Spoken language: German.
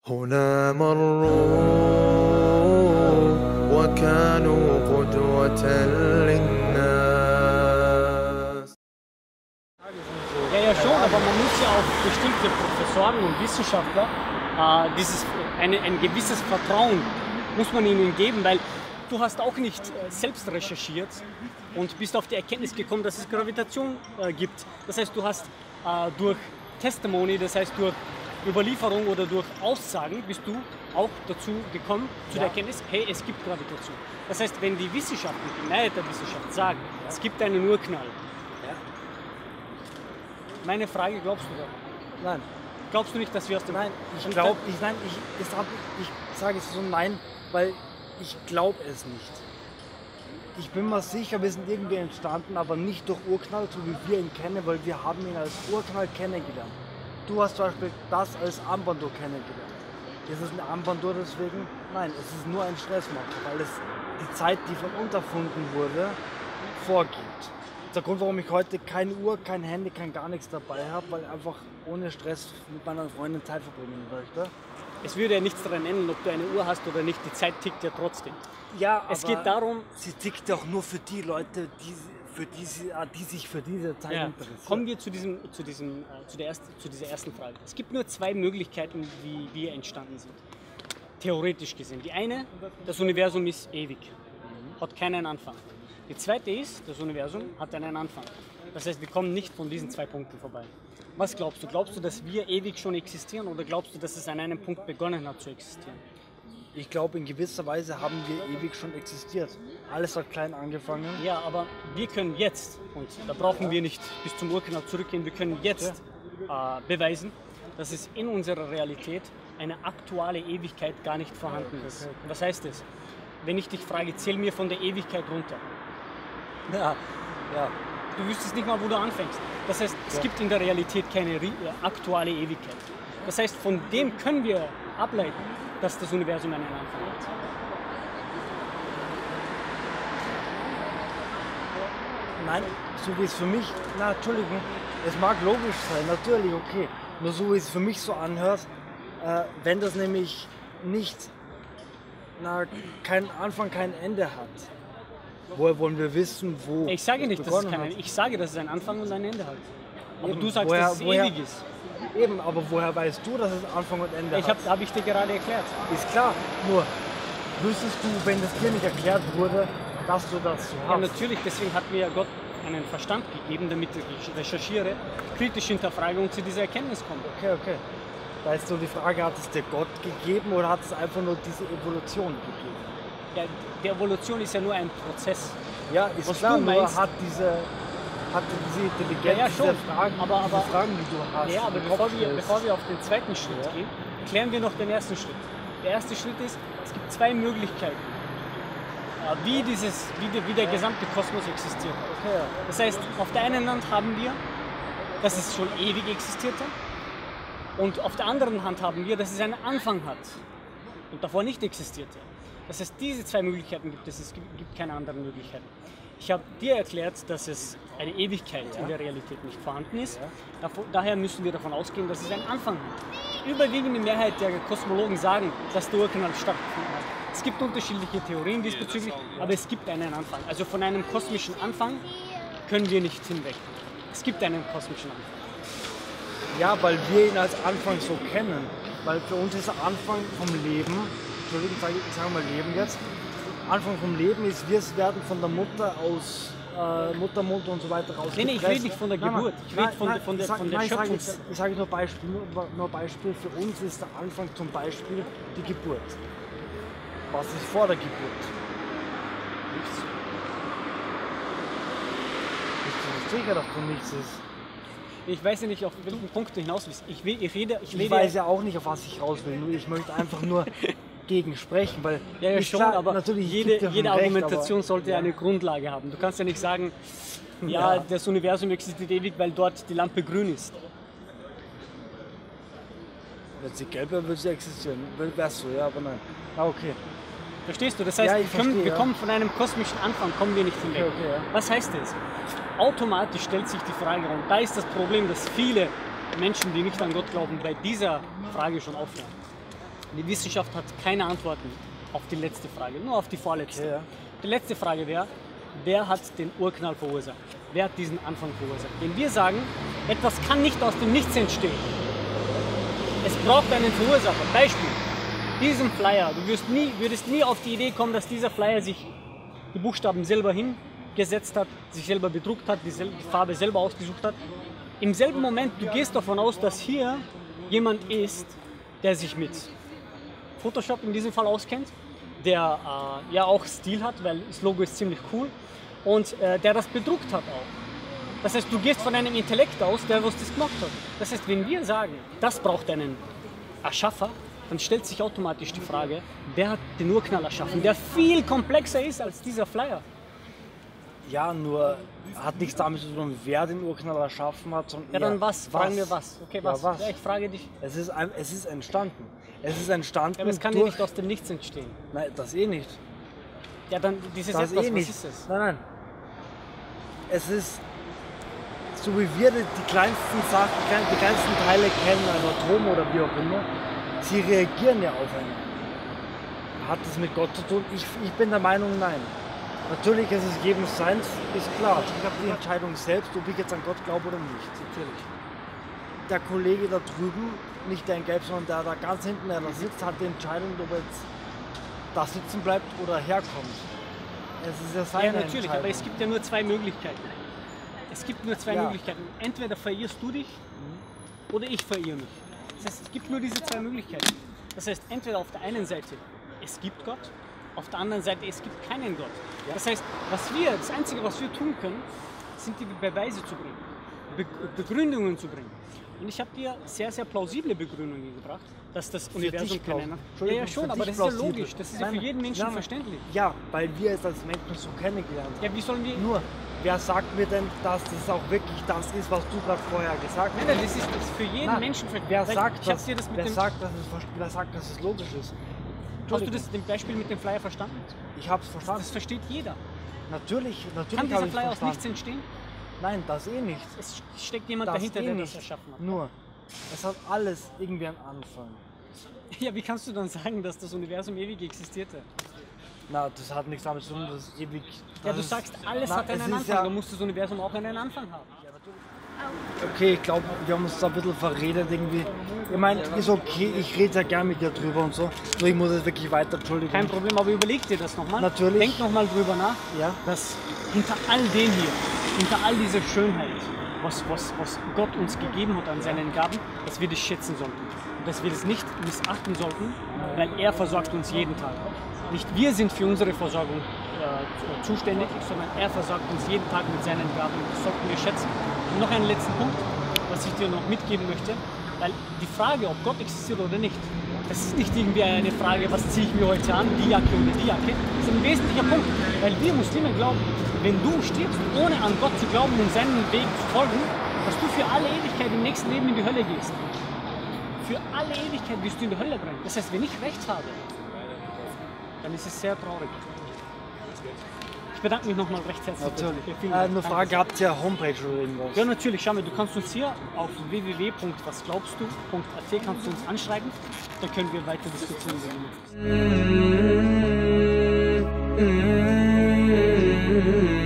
هنا مروا وكانوا قدوة للناس. Ja, ja schon, aber man muss ja auch bestimmte Professoren und Wissenschaftler ein gewisses Vertrauen muss man ihnen geben, weil du hast auch nicht selbst recherchiert und bist auf die Erkenntnis gekommen, dass es Gravitation gibt. Das heißt, du hast durch Testimony, das heißt durch Überlieferung oder durch Aussagen bist du auch dazu gekommen, zu der Erkenntnis, hey, es gibt Gravitation. Das heißt, wenn die Wissenschaft und die Mehrheit der Wissenschaft sagen, es gibt einen Urknall, meine Frage, glaubst du daran? Nein. Glaubst du nicht, dass wir aus dem... Nein, ich sage es so nein, weil ich glaube es nicht. Ich bin mir sicher, wir sind irgendwie entstanden, aber nicht durch Urknall, so wie wir ihn kennen, weil wir haben ihn als Urknall kennengelernt. Du hast zum Beispiel das als Armbanduhr kennengelernt. Ist es eine Armbanduhr deswegen? Nein, es ist nur ein Stressmacher, weil es die Zeit, die von uns erfunden wurde, vorgibt. Der Grund, warum ich heute keine Uhr, kein Handy, kein gar nichts dabei habe, weil ich einfach ohne Stress mit meiner Freundin Zeit verbringen möchte. Es würde ja nichts daran ändern, ob du eine Uhr hast oder nicht. Die Zeit tickt ja trotzdem. Ja, es geht darum... Sie tickt auch nur für die Leute, die sich für diese Zeit interessieren. Kommen wir zu dieser ersten Frage. Es gibt nur zwei Möglichkeiten, wie wir entstanden sind. Theoretisch gesehen. Die eine, das Universum ist ewig. Hat keinen Anfang. Die zweite ist, das Universum hat einen Anfang. Das heißt, wir kommen nicht von diesen zwei Punkten vorbei. Was glaubst du? Glaubst du, dass wir ewig schon existieren oder glaubst du, dass es an einem Punkt begonnen hat zu existieren? Ich glaube, in gewisser Weise haben wir ewig schon existiert. Alles hat klein angefangen. Ja, aber wir können jetzt, und da brauchen wir nicht bis zum Urknall zurückgehen, wir können jetzt beweisen, dass es in unserer Realität eine aktuelle Ewigkeit gar nicht vorhanden ist. Okay. Was heißt das? Wenn ich dich frage, zähl mir von der Ewigkeit runter. Ja. Du wüsstest nicht mal, wo du anfängst. Das heißt, es gibt in der Realität keine aktuelle Ewigkeit. Das heißt, von dem können wir ableiten, dass das Universum einen Anfang hat. Nein, so wie es für mich, Entschuldigung, es mag logisch sein, natürlich, okay. Nur so wie es für mich so anhört, wenn das nämlich nicht, kein Anfang, kein Ende hat. Woher wollen wir wissen, wo ich sage nicht, dass es kein Ende. Ich sage, dass es einen Anfang und ein Ende hat. Aber du sagst, dass es ewig ist. Eben, aber woher weißt du, dass es Anfang und Ende hat? Habe ich dir gerade erklärt. Ist klar, nur wüsstest du, wenn das dir nicht erklärt wurde, dass du das so hast? Ja, natürlich, deswegen hat mir Gott einen Verstand gegeben, damit ich recherchiere, kritisch hinterfrage und zu dieser Erkenntnis komme. Okay. Da ist so die Frage, hat es dir Gott gegeben oder hat es einfach nur diese Evolution gegeben? Ja, die Evolution ist ja nur ein Prozess. Ja, ist was klar, du meinst, hat diese Intelligenz, ja, schon. diese Fragen, die du hast. Ja, aber bevor wir auf den zweiten Schritt gehen, klären wir noch den ersten Schritt. Der erste Schritt ist, es gibt zwei Möglichkeiten, wie der gesamte Kosmos existiert. Okay. Das heißt, auf der einen Hand haben wir, dass es schon ewig existierte, und auf der anderen Hand haben wir, dass es einen Anfang hat und davor nicht existierte. Das heißt, diese zwei Möglichkeiten gibt es gibt keine anderen Möglichkeiten. Ich habe dir erklärt, dass es eine Ewigkeit in der Realität nicht vorhanden ist. Daher müssen wir davon ausgehen, dass es einen Anfang hat. Die überwiegende Mehrheit der Kosmologen sagen, dass der Urknall stattgefunden hat. Es gibt unterschiedliche Theorien diesbezüglich, aber es gibt einen Anfang. Also von einem kosmischen Anfang können wir nicht hinweg. Es gibt einen kosmischen Anfang. Ja, weil wir ihn als Anfang so kennen. Weil für uns ist der Anfang vom Leben, Entschuldigung, sagen wir Leben jetzt, Anfang vom Leben ist, wir werden von der Mutter aus Muttermund und so weiter raus. Nee, ich rede nicht von der Geburt, ich rede von der Schöpfung. Ich sage nur Beispiel, für uns ist der Anfang zum Beispiel die Geburt. Was ist vor der Geburt? Nichts. Bist du sicher, dass du nichts ist? Ich weiß ja nicht, auf welchen Punkt du hinaus willst. Ich weiß ja auch nicht, auf was ich raus will. Nur ich möchte einfach nur gegen sprechen, weil ja schon, klar, aber natürlich jede Argumentation sollte eine Grundlage haben. Du kannst ja nicht sagen, das Universum existiert ewig, weil dort die Lampe grün ist. Wenn sie gelb wäre, würde sie existieren. Wärst du, ja, aber nein. Okay. Verstehst du? Das heißt, wir kommen von einem kosmischen Anfang, kommen wir nicht hinweg. Okay. Was heißt das? Automatisch stellt sich die Frage, und da ist das Problem, dass viele Menschen, die nicht an Gott glauben, bei dieser Frage schon aufhören. Die Wissenschaft hat keine Antworten auf die letzte Frage, nur auf die vorletzte. Okay, ja. Die letzte Frage wäre, wer hat den Urknall verursacht? Wer hat diesen Anfang verursacht? Wenn wir sagen, etwas kann nicht aus dem Nichts entstehen. Es braucht einen Verursacher. Beispiel, diesen Flyer. Du würdest nie auf die Idee kommen, dass dieser Flyer sich die Buchstaben selber hingesetzt hat, sich selber bedruckt hat, die Farbe selber ausgesucht hat. Im selben Moment, du gehst davon aus, dass hier jemand ist, der sich mit Photoshop in diesem Fall auskennt, der ja auch Stil hat, weil das Logo ist ziemlich cool und der das bedruckt hat auch. Das heißt, du gehst von einem Intellekt aus, der was das gemacht hat. Das heißt, wenn wir sagen, das braucht einen Erschaffer, dann stellt sich automatisch die Frage, wer hat den Urknall erschaffen, der viel komplexer ist als dieser Flyer. Ja, nur hat nichts damit zu tun, wer den Urknall erschaffen hat, sondern Ja, dann eher, was? Fragen wir was? Okay, was? Ja, was? Ja, ich frage dich. Es ist entstanden. Es ist entstanden Ja, aber es kann ja durch... nicht aus dem Nichts entstehen. Nein, das eh nicht. Ja, dann dieses Das etwas, eh nicht. was ist es? Nein, nein. Es ist, so wie wir die kleinsten Sachen, die kleinsten Teile kennen, also Atome oder wie auch immer, sie reagieren ja aufeinander. Hat das mit Gott zu tun? Ich bin der Meinung, nein. Natürlich ist es jedem Seins, ist klar. Ich habe die Entscheidung selbst, ob ich jetzt an Gott glaube oder nicht. Natürlich. Der Kollege da drüben, nicht der in Gelb, sondern der da ganz hinten, der da sitzt, hat die Entscheidung, ob er jetzt da sitzen bleibt oder herkommt. Es ist ja seine Ja, natürlich, Entscheidung. aber es gibt ja nur zwei Möglichkeiten. Es gibt nur zwei Ja. Möglichkeiten. Entweder verirrst du dich oder ich verirre mich. Das heißt, es gibt nur diese zwei Möglichkeiten. Das heißt, entweder auf der einen Seite, es gibt Gott, auf der anderen Seite, es gibt keinen Gott. Das heißt, das Einzige, was wir tun können, sind die Beweise zu bringen, Begründungen zu bringen. Und ich habe dir sehr, sehr plausible Begründungen gebracht, dass das Universum plausibel. keiner... Ja, Entschuldigung, ja, schon, für aber dich das ist ja plausibel. logisch. Das ist ja für Nein, jeden Menschen nein, verständlich. Ja, weil wir es als Menschen so kennengelernt haben. Ja, wie sollen wir... Nur, wer sagt mir denn, dass das auch wirklich das ist, was du gerade vorher gesagt hast? Nein, das ist für jeden Nein, Menschen wer Weil sagt, ich hab dass, dir das mit wer dem, sagt, dass es logisch ist? Hast du das dem Beispiel mit dem Flyer verstanden? Ich habe es verstanden. Das versteht jeder. Natürlich Kann habe dieser ich Flyer aus verstanden. nichts entstehen? Nein, das eh nicht. Es steckt jemand Das dahinter, eh der nicht. das erschaffen hat. Nur, es hat alles irgendwie einen Anfang. Ja, wie kannst du dann sagen, dass das Universum ewig existierte? Na, das hat nichts damit zu tun, dass es ewig... Ja, das du ist- sagst, alles na, hat einen es ist Anfang, ja- dann muss das Universum auch einen Anfang haben. Okay, ich glaube, wir haben uns da ein bisschen verredet irgendwie. Ich meine, ist okay, ich rede ja gern mit dir drüber und so. Nur ich muss jetzt wirklich weiter, Entschuldigung. Kein Problem, aber überleg dir das nochmal. Natürlich. Denk nochmal drüber nach, Ja. dass hinter all dem hier, hinter all dieser Schönheit, was Gott uns gegeben hat an seinen Gaben, dass wir das schätzen sollten. Und dass wir das nicht missachten sollten, weil er versorgt uns jeden Tag. Nicht wir sind für unsere Versorgung zuständig, sondern er versorgt uns jeden Tag mit seinen Gaben. Das sollten wir schätzen. Und noch einen letzten Punkt, was ich dir noch mitgeben möchte, weil die Frage, ob Gott existiert oder nicht, das ist nicht irgendwie eine Frage, was ziehe ich mir heute an, die Jacke oder die Jacke. Das ist ein wesentlicher Punkt, weil wir Muslime glauben, wenn du stirbst, ohne an Gott zu glauben und seinen Weg zu folgen, dass du für alle Ewigkeit im nächsten Leben in die Hölle gehst. Für alle Ewigkeit wirst du in die Hölle brennen. Das heißt, wenn ich recht habe, dann ist es sehr traurig. Ich bedanke mich nochmal recht herzlich. Natürlich. Vielen Dank. Eine Frage, habt ihr Homepage oder irgendwas? Ja, natürlich. Schau mal, du kannst uns hier auf www.wasglaubstdu.at kannst du uns anschreiben. Dann können wir weiter diskutieren. Mm-hmm.